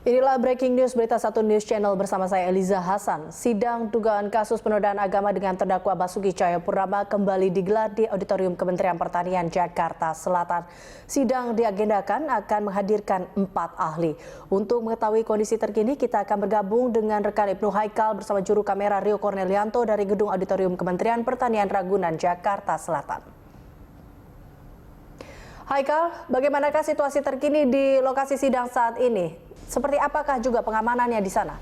Inilah breaking news berita Satu News Channel bersama saya Eliza Hasan. Sidang dugaan kasus penodaan agama dengan terdakwa Basuki Cahayapurnama kembali digelar di Auditorium Kementerian Pertanian Jakarta Selatan. Sidang diagendakan akan menghadirkan 4 ahli. Untuk mengetahui kondisi terkini, kita akan bergabung dengan rekan Ibnu Haikal bersama juru kamera Rio Cornelianto dari Gedung Auditorium Kementerian Pertanian Ragunan, Jakarta Selatan. Haikal, bagaimanakah situasi terkini di lokasi sidang saat ini? Seperti apakah juga pengamanannya di sana?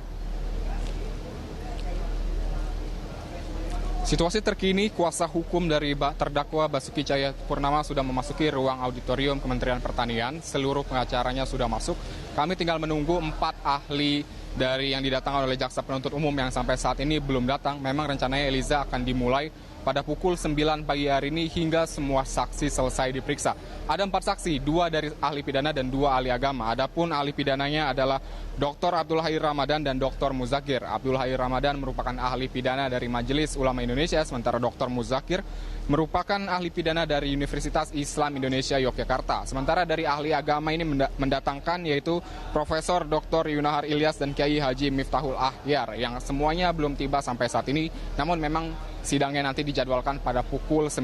Situasi terkini, kuasa hukum dari terdakwa Basuki Cahayapurnama sudah memasuki ruang auditorium Kementerian Pertanian. Seluruh pengacaranya sudah masuk. Kami tinggal menunggu 4 ahli dari yang didatangkan oleh Jaksa Penuntut Umum yang sampai saat ini belum datang. Memang rencananya Eliza akan dimulai pada pukul 9 pagi hari ini hingga semua saksi selesai diperiksa. Ada 4 saksi, 2 dari ahli pidana dan 2 ahli agama. Adapun ahli pidananya adalah Dr. Abdul Hair Ramadan dan Dr. Muzakir. Abdul Hair Ramadan merupakan ahli pidana dari Majelis Ulama Indonesia, sementara Dr. Muzakir merupakan ahli pidana dari Universitas Islam Indonesia Yogyakarta. Sementara dari ahli agama ini mendatangkan yaitu Profesor Dr. Yunahar Ilyas dan Kiai Haji Miftahul Ahyar yang semuanya belum tiba sampai saat ini. Namun memang sidangnya nanti dijadwalkan pada pukul 9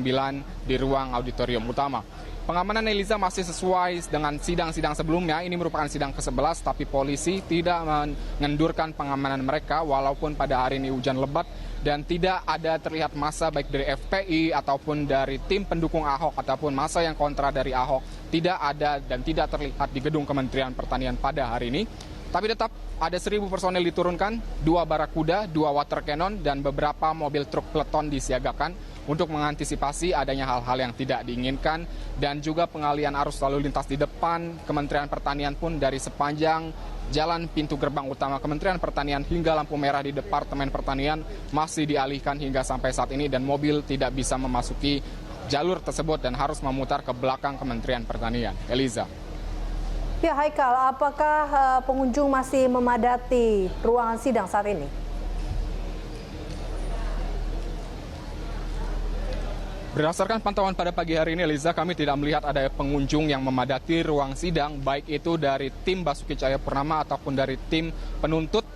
di ruang auditorium utama. Pengamanan Eliza masih sesuai dengan sidang-sidang sebelumnya. Ini merupakan sidang ke-11, tapi polisi tidak mengendurkan pengamanan mereka walaupun pada hari ini hujan lebat dan tidak ada terlihat massa baik dari FPI ataupun dari tim pendukung Ahok ataupun massa yang kontra dari Ahok. Tidak ada dan tidak terlihat di gedung Kementerian Pertanian pada hari ini. Tapi tetap ada 1.000 personel diturunkan, 2 barakuda, 2 water cannon, dan beberapa mobil truk peleton disiagakan untuk mengantisipasi adanya hal-hal yang tidak diinginkan. Dan juga pengalian arus lalu lintas di depan Kementerian Pertanian pun dari sepanjang jalan pintu gerbang utama Kementerian Pertanian hingga lampu merah di Departemen Pertanian masih dialihkan hingga sampai saat ini. Dan mobil tidak bisa memasuki jalur tersebut dan harus memutar ke belakang Kementerian Pertanian. Eliza. Ya Haikal, apakah pengunjung masih memadati ruangan sidang saat ini? Berdasarkan pantauan pada pagi hari ini, Eliza, kami tidak melihat ada pengunjung yang memadati ruang sidang, baik itu dari tim Basuki Cahayapurnama ataupun dari tim penuntut.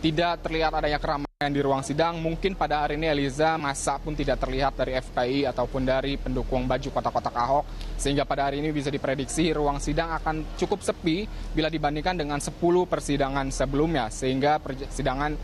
Tidak terlihat adanya keramaian di ruang sidang. Mungkin pada hari ini, Eliza, massa pun tidak terlihat dari FPI ataupun dari pendukung baju kotak-kotak Ahok. Sehingga pada hari ini bisa diprediksi ruang sidang akan cukup sepi bila dibandingkan dengan 10 persidangan sebelumnya. Sehingga persidangan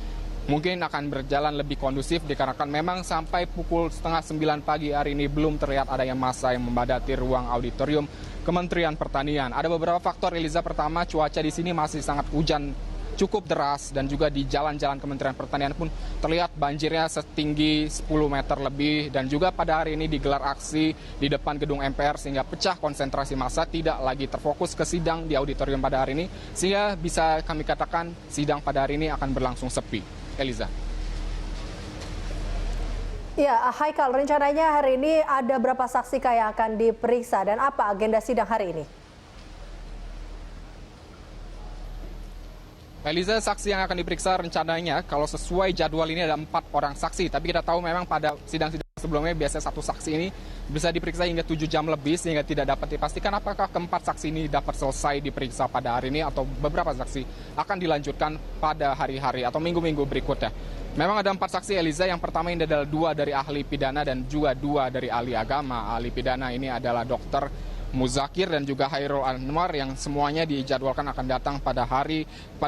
mungkin akan berjalan lebih kondusif dikarenakan memang sampai pukul setengah 9 pagi hari ini belum terlihat adanya massa yang membadati ruang auditorium Kementerian Pertanian. Ada beberapa faktor, Eliza. Pertama, cuaca di sini masih sangat hujan cukup deras dan juga di jalan-jalan Kementerian Pertanian pun terlihat banjirnya setinggi 10 meter lebih. Dan juga pada hari ini digelar aksi di depan gedung MPR sehingga pecah konsentrasi massa, tidak lagi terfokus ke sidang di auditorium pada hari ini, sehingga bisa kami katakan sidang pada hari ini akan berlangsung sepi. Eliza. Ya, Haikal, rencananya hari ini ada berapa saksi yang akan diperiksa dan apa agenda sidang hari ini? Eliza, saksi yang akan diperiksa rencananya kalau sesuai jadwal ini ada 4 orang saksi. Tapi kita tahu memang pada sidang-sidang sebelumnya biasanya 1 saksi ini bisa diperiksa hingga 7 jam lebih sehingga tidak dapat dipastikan apakah ke-4 saksi ini dapat selesai diperiksa pada hari ini atau beberapa saksi akan dilanjutkan pada hari-hari atau minggu-minggu berikutnya. Memang ada 4 saksi, Eliza. Yang pertama ini adalah 2 dari ahli pidana dan juga 2 dari ahli agama. Ahli pidana ini adalah Dr. Muzakir dan juga Hairul Anwar yang semuanya dijadwalkan akan datang pada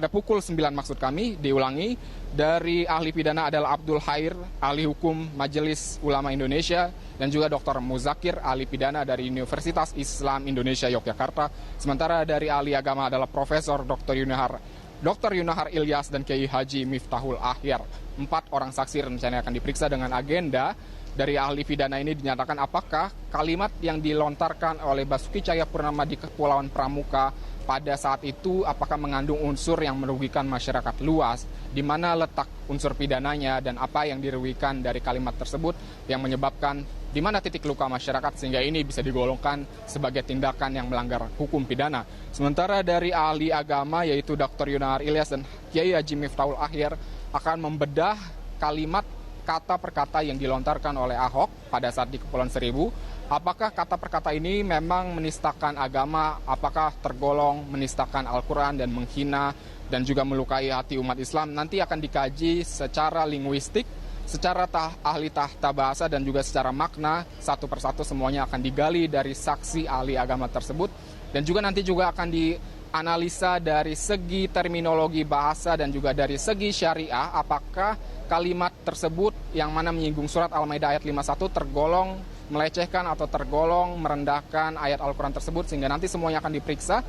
pukul 9 maksud kami. Diulangi, dari ahli pidana adalah Abdul Hair, ahli hukum Majelis Ulama Indonesia, dan juga Dr. Muzakir, ahli pidana dari Universitas Islam Indonesia Yogyakarta. Sementara dari ahli agama adalah Profesor Dr. Yunahar Ilyas dan Kiai Haji Miftahul Ahyar. 4 orang saksi rencananya akan diperiksa dengan agenda dari ahli pidana ini dinyatakan apakah kalimat yang dilontarkan oleh Basuki Cahayapurnama di Kepulauan Pramuka pada saat itu apakah mengandung unsur yang merugikan masyarakat luas, di mana letak unsur pidananya dan apa yang dirugikan dari kalimat tersebut yang menyebabkan di mana titik luka masyarakat sehingga ini bisa digolongkan sebagai tindakan yang melanggar hukum pidana. Sementara dari ahli agama yaitu Dr. Yunahar Ilyas dan Kiai Haji Miftahul Ahyar akan membedah kalimat kata per kata yang dilontarkan oleh Ahok pada saat di Kepulauan Seribu. Apakah kata per kata ini memang menistakan agama, apakah tergolong menistakan Al-Quran dan menghina dan juga melukai hati umat Islam nanti akan dikaji secara linguistik, secara ahli tahta bahasa dan juga secara makna. Satu persatu semuanya akan digali dari saksi ahli agama tersebut, dan juga nanti juga akan dianalisa dari segi terminologi bahasa dan juga dari segi syariah, apakah kalimat tersebut yang mana menyinggung surat Al-Maidah ayat 51 tergolong melecehkan atau tergolong merendahkan ayat Al-Quran tersebut, sehingga nanti semuanya akan diperiksa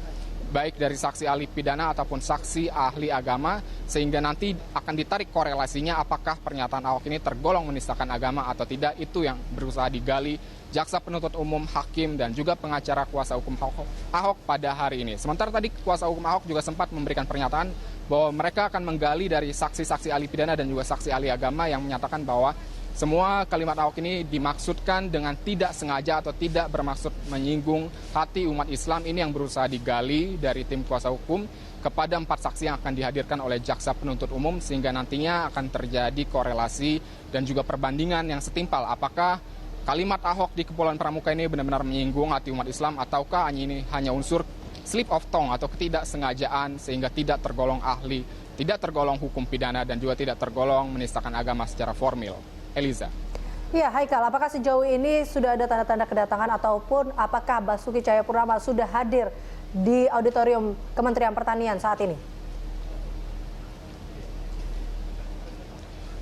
baik dari saksi ahli pidana ataupun saksi ahli agama, sehingga nanti akan ditarik korelasinya apakah pernyataan Ahok ini tergolong menistakan agama atau tidak. Itu yang berusaha digali jaksa penuntut umum, hakim, dan juga pengacara kuasa hukum Ahok pada hari ini. Sementara tadi kuasa hukum Ahok juga sempat memberikan pernyataan bahwa mereka akan menggali dari saksi-saksi ahli pidana dan juga saksi ahli agama yang menyatakan bahwa semua kalimat Ahok ini dimaksudkan dengan tidak sengaja atau tidak bermaksud menyinggung hati umat Islam. Ini yang berusaha digali dari tim kuasa hukum kepada 4 saksi yang akan dihadirkan oleh jaksa penuntut umum, sehingga nantinya akan terjadi korelasi dan juga perbandingan yang setimpal. Apakah kalimat Ahok di Kepulauan Pramuka ini benar-benar menyinggung hati umat Islam, ataukah ini hanya unsur slip of tongue atau ketidaksengajaan sehingga tidak tergolong ahli, tidak tergolong hukum pidana, dan juga tidak tergolong menistakan agama secara formil. Eliza. Ya, Haikal, apakah sejauh ini sudah ada tanda-tanda kedatangan ataupun apakah Basuki Cahayapurnama sudah hadir di auditorium Kementerian Pertanian saat ini?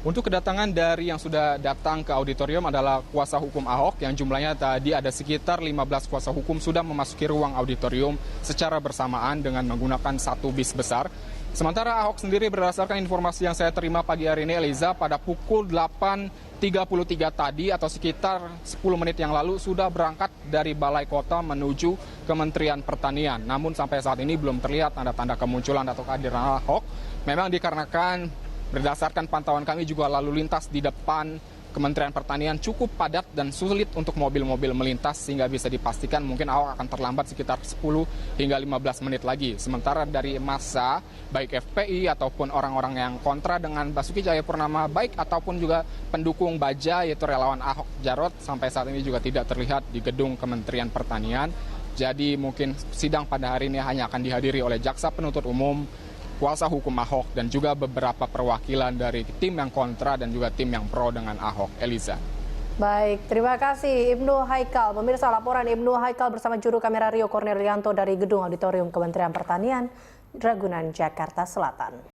Untuk kedatangan dari yang sudah datang ke auditorium adalah kuasa hukum Ahok, yang jumlahnya tadi ada sekitar 15 kuasa hukum sudah memasuki ruang auditorium secara bersamaan dengan menggunakan satu bis besar. Sementara Ahok sendiri berdasarkan informasi yang saya terima pagi hari ini, Eliza, pada pukul 8.33 tadi atau sekitar 10 menit yang lalu sudah berangkat dari Balai Kota menuju Kementerian Pertanian. Namun sampai saat ini belum terlihat tanda-tanda kemunculan atau kehadiran Ahok. Memang dikarenakan berdasarkan pantauan kami juga lalu lintas di depan Kementerian Pertanian cukup padat dan sulit untuk mobil-mobil melintas, sehingga bisa dipastikan mungkin Ahok akan terlambat sekitar 10 hingga 15 menit lagi. Sementara dari massa, baik FPI ataupun orang-orang yang kontra dengan Basuki Cahayapurnama, baik ataupun juga pendukung Baja yaitu relawan Ahok Jarot, sampai saat ini juga tidak terlihat di gedung Kementerian Pertanian. Jadi mungkin sidang pada hari ini hanya akan dihadiri oleh jaksa penuntut umum, kuasa hukum Ahok, dan juga beberapa perwakilan dari tim yang kontra dan juga tim yang pro dengan Ahok. Eliza. Baik, terima kasih Ibnu Haikal. Pemirsa, laporan Ibnu Haikal bersama juru kamera Rio Cornelianto dari Gedung Auditorium Kementerian Pertanian, Ragunan, Jakarta Selatan.